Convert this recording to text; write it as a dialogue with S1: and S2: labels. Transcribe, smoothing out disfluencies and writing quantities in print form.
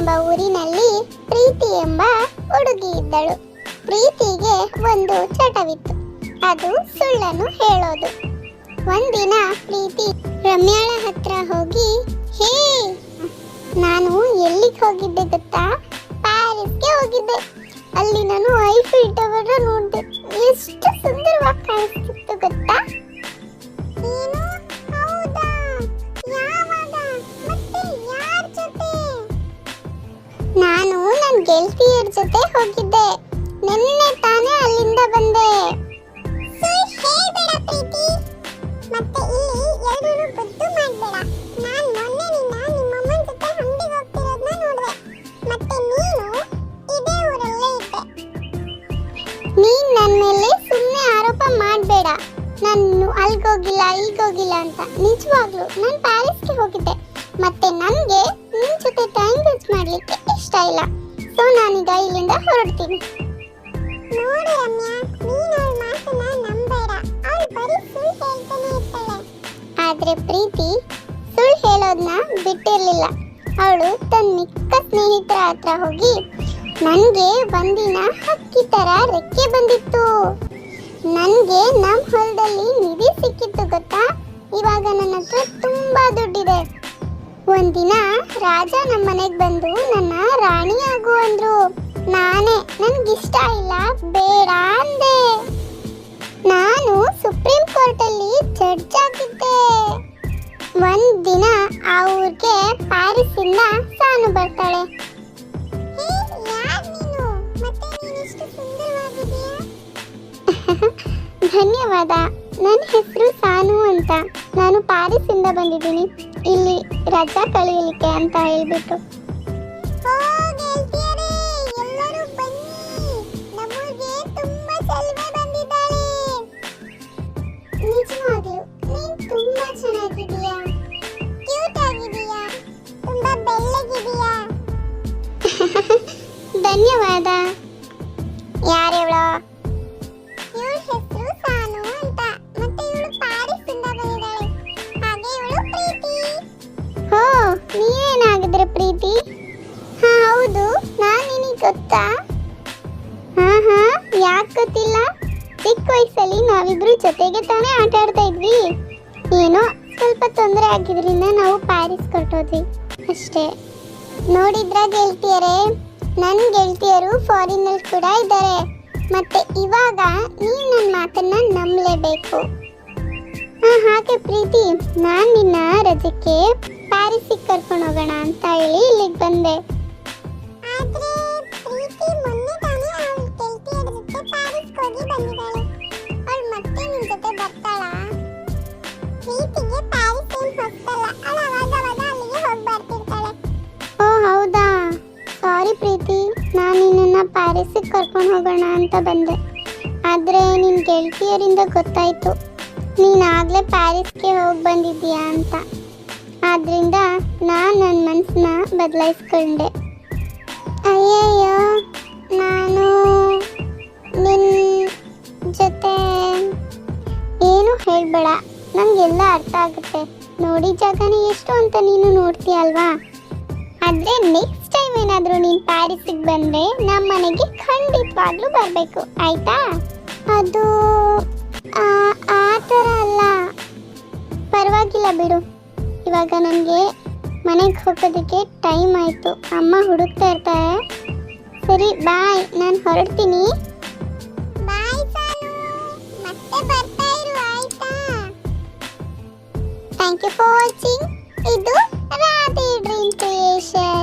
S1: ಎಂಬ ಊರಿನಲ್ಲಿ ಪ್ರೀತಿ ಎಂಬ ಹುಡುಗಿ ಇದ್ದಳು. ಪ್ರೀತಿಗೆ ಒಂದು ಚಟವಿತ್ತು, ಅದು ಸುಳ್ಳನ್ನು ಹೇಳೋದು. ಒಂದಿನ ಪ್ರೀತಿ ರಮ್ಯಾಳ ಹತ್ರ ಹೋಗಿ, ಹೇ, ನಾನು ಎಲ್ಲಿಗೆ ಹೋಗಿದ್ದೆ ಗೊತ್ತಾ? ಪ್ಯಾರಿಸ್ಗೆ ಹೋಗಿದ್ದೆ. ಅಲ್ಲಿ ನಾನು ಐಫಿಲ್ ಟವರ್ ನೋಡಿದೆ. ಎಷ್ಟು ಸುಂದರವಾಗಿ ಕಾಣಿಸ್ತಿತ್ತು ಗೊತ್ತಾ? ಏನು? ಹೌದಾ? ಯಾವಾಗ? ಮತ್ತೆ ಯಾರ ಜೊತೆ? ನಾನು ನನ್ನ ಗೆಳತಿಯರ ಜೊತೆ ಹೋಗಿದ್ದೆ. ನಿನ್ನೆ ತಾನೇ ಅಲ್ಲಿಂದ ಬಂದೆ. ಹೇಳ್ಬೇಡ ಪ್ರೀತಿ, ಮತ್ತೆ ಇಲ್ಲಿ ಎಲ್ಲರೂ ಬದ್ದು ಮಾಡಬೇಡ. ನಾನು ಮೊನ್ನೆ ನಿಮ್ಮಮ್ಮನ ಜೊತೆ ಅಂಗಡಿಗೆ ಹೋಗ್ತಿರೋದನ್ನ ನೋಡಿದೆ. ಮತ್ತೆ ನೀನು ಇದೇ ಊರಲ್ಲೇ ಇದ್ದೆ. ನೀನ್ ನನ್ನ ಮೇಲೆ ಸುಮ್ಮನೆ ಆರೋಪ ಮಾಡಬೇಡ. ನಾನು ಅಲ್ಗೋಗಿಲ್ಲ ಇಲ್ಗೋಗಿಲ್ಲ ಅಂತ. ನಿಜವಾಗ್ಲೂ ನಾನು ಪ್ಯಾರಿಸ್ಗೆ ಹೋಗಿದ್ದೆ. ಮತ್ತೆ ನನಗೆ ನಿನ್ನ ಜೊತೆ ಟೈಮ್ ವೇಸ್ಟ್ ಮಾಡಲಿಕ್ಕೆ ಇಷ್ಟ ಇಲ್ಲ. ಸೊ ನಾನೀಗ ಇಲ್ಲಿಂದ ಹೊರಡ್ತೀನಿ. ನೋಡು ರಮ್ಯಾ, ನೀನು ಅವಳ ಮಾತನ್ನ ನಂಬೇಡ. ಅವಳು ಬರೀ ಸುಳ್ಳು ಹೇಳ್ತಾನೆ ಇರ್ತಾಳೆ. ಆದ್ರೆ ಪ್ರೀತಿ ಸುಳ್ಳು ಹೇಳೋದನ್ನ ಬಿಟ್ಟಿರ್ಲಿಲ್ಲ. ಅವಳು ತನ್ನ ಮಿಕ್ಕ ಸ್ನೇಹಿತರ ಹತ್ರ ಹೋಗಿ, ನನಗೆ ಒಂದಿನ ಹಕ್ಕಿ ತರ ರೆಕ್ಕೆ ಬಂದಿತ್ತು. ನನಗೆ ನಮ್ಮ ಹೊಲದಲ್ಲಿ ನಿಧಿ ಸಿಕ್ಕಿತ್ತು ಗೊತ್ತಾ? ಇವಾಗ ನನ್ನ ಹತ್ರ ತುಂಬಾ ದುಡ್ಡಿದೆ. ಒಂದಿನ ರಾಜ ನಮ್ಮ ಮನೆಗೆ ಬಂದು ನನ್ನ ರಾಣಿ ಆಗು ಅಂದ್ರು. ನಾನೇ ನನ್ಗಿಷ್ಟ ಇಲ್ಲ, ಬೇಡ ಅಂದೆ. ನಾನು ಸುಪ್ರೀಂ ಕೋರ್ಟ್ ಅಲ್ಲಿ ಜಡ್ಜ್ ಆಗಿದ್ದೆ. ಒಂದಿನ ಆ ಊರಿಗೆ ಪ್ಯಾರಿಸ್ ಇಂದ ಸಾನು ಬರ್ತಾಳೆ. ಧನ್ಯವಾದ. ನನ್ನ ಹೆಸರು ಸಾನು ಅಂತ. ನಾನು ಪ್ಯಾರಿಸ್ ಇಂದ ಬಂದಿದ್ದೀನಿ, ಇಲ್ಲಿ ರಜಾ ಕಳೆಯಲಿಕ್ಕೆ ಅಂತ ಹೇಳ್ಬಿಟ್ಟು. ನಿಜವಾಗ್ಲೂ ನೀನ್ ತುಂಬಾ ಚೆನ್ನಾಗಿದೀಯಾ, ಕ್ಯೂಟ್ ಆಗಿದೀಯಾ, ತುಂಬಾ ಬೆಳ್ಳಗಿದೀಯಾ. ಧನ್ಯವಾದ. ಯಾರಿವಳು? ಇವಳ ಹೆಸರು ಸಾನು ಅಂತ. ಮತ್ತೆ ಇವಳು ಪ್ಯಾರಿಸ್ ಇಂದ ಬಂದಿದ್ದಾಳೆ. ಹಾಗೆ ಇವಳು ಪ್ರೀತಿ. ಹೋ, ನೀವೇನಾಗಿದ್ರೆ ಪ್ರೀತಿ? ಹಾ ಹೌದು, ನಾನು ನಿನಗೆ ಗೊತ್ತಾ? ಹಾ, ಯಾಕೆ ಗೊತ್ತಿಲ್ಲ? ಚಿಕ್ಕ ವಯಸ್ಸಲ್ಲಿ ನಾವಿಬ್ರು ಜೊತೆಗೆ ತಾನೇ ಆಟ ಆಡ್ತಾ ಇದ್ವಿ. ಏನೋ ಸ್ವಲ್ಪ ತೊಂದರೆ ಆಗಿದ್ರಿಂದ ನಾವು ಪ್ಯಾರಿಸ್ ಹೊರಟೋದ್ವಿ ಅಷ್ಟೇ. ನೋಡಿದ್ರ ಗೆಳತಿಯರೇ, ನನ್ನ ಗೆಳತಿಯರು ಫಾರಿನಲ್ಲಿ ಕೂಡ ಇದ್ದಾರೆ. ಮತ್ತೆ ಇವಾಗ ನೀವು ನನ್ನ ಮಾತನ್ನ ನಂಬಲೇಬೇಕು. ಹಾಗೆ ಪ್ರೀತಿ, ನಾನು ನಿನ್ನ ರಜಕ್ಕೆ ಪ್ಯಾರಿಸ್ಸಿಗೆ ಕರ್ಕೊಂಡು ಹೋಗೋಣ ಅಂತ ಹೇಳಿ ಇಲ್ಲಿಗೆ ಬಂದೆ. ಓ ಹೌದಾ, ಸಾರಿ ಪ್ರೀತಿ, ನಾನು ನಿನ್ನನ್ನು ಪ್ಯಾರಿಸ್ಸಿಗೆ ಕರ್ಕೊಂಡು ಹೋಗೋಣ ಅಂತ ಬಂದೆ. ಆದರೆ ನಿನ್ನ ಗೆಳತಿಯರಿಂದ ಗೊತ್ತಾಯಿತು ನೀನು ಆಗಲೇ ಪ್ಯಾರಿಸ್ಗೆ ಹೋಗಿ ಬಂದಿದ್ದೀಯಾ ಅಂತ. ಆದ್ದರಿಂದ ನಾನು ನನ್ನ ಮನಸ್ಸನ್ನ ಬದಲಾಯಿಸ್ಕೊಂಡೆ. ಅಯ್ಯಯ್ಯೋ, ನಾನು ನಿನ್ನ ಜೊತೆ ಏನು ಹೇಳಬೇಡ, ನನಗೆಲ್ಲ ಅರ್ಥ ಆಗುತ್ತೆ. ನೋಡಿದ ಜಾಗನೇ ಎಷ್ಟು ಅಂತ ನೀನು ನೋಡ್ತೀಯ ಅಲ್ವಾ? ಆದರೆ ನೆಕ್ಸ್ಟ್ ಟೈಮ್ ಏನಾದರೂ ನೀನು ಪ್ಯಾರಿಸ್ಸಿಗೆ ಬಂದರೆ ನಮ್ಮ ಮನೆಗೆ ಖಂಡಿತವಾಗ್ಲೂ ಬರಬೇಕು, ಆಯಿತಾ? ಅದು ಆ ಥರ ಅಲ್ಲ. ಪರವಾಗಿಲ್ಲ ಬಿಡು, ಇವಾಗ ನನಗೆ ಮನೆಗೆ ಹೋಗೋದಕ್ಕೆ ಟೈಮ್ ಆಯಿತು. ಅಮ್ಮ ಹುಡುಕ್ತಾ ಇರ್ತಾರೆ. ಸರಿ ಬಾಯ್, ನಾನು ಹೊರಡ್ತೀನಿ. ಬಾಯ್ ಸಾನು, ಮತ್ತೆ ಬರ್ತಾ ಇರು ಆಯಿತಾ? Thank you for watching. ಇದು ರಾಧೆ ಡ್ರೀಮ್ ಕ್ರಿಯೇಷನ್.